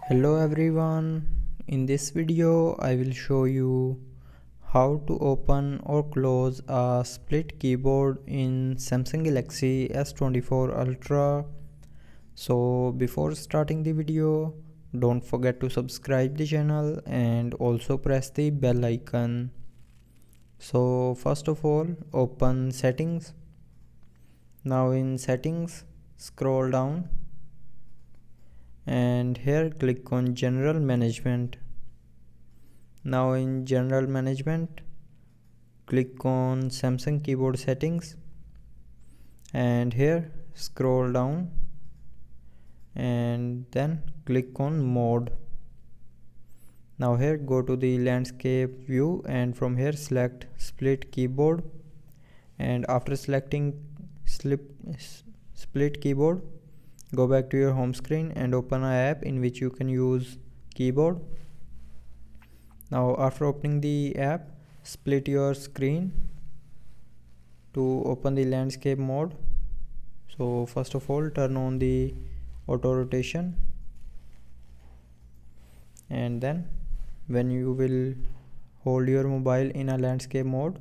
Hello everyone, in this video I will show you how to open or close a split keyboard in Samsung Galaxy S24 Ultra. So before starting the video, don't forget to subscribe the channel and also press the bell icon. So first of all, open settings. Now in settings, scroll down and here click on general management. Now in general management, click on Samsung keyboard settings and here scroll down and then click on mode. Now here go to the landscape view and from here select split keyboard, and after selecting split keyboard, go back to your home screen and open an app in which you can use keyboard. Now after opening the app, split your screen to open the landscape mode. So first of all, turn on the auto rotation, and then when you will hold your mobile in a landscape mode,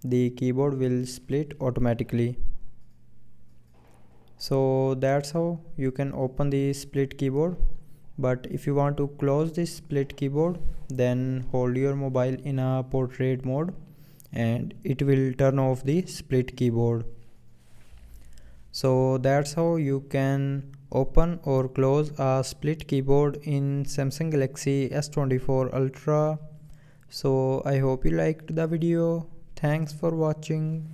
the keyboard will split automatically. So that's how you can open the split keyboard. But if you want to close this split keyboard, then hold your mobile in a portrait mode and it will turn off the split keyboard. So that's how you can open or close a split keyboard in Samsung Galaxy S24 Ultra. So I hope you liked the video. Thanks for watching.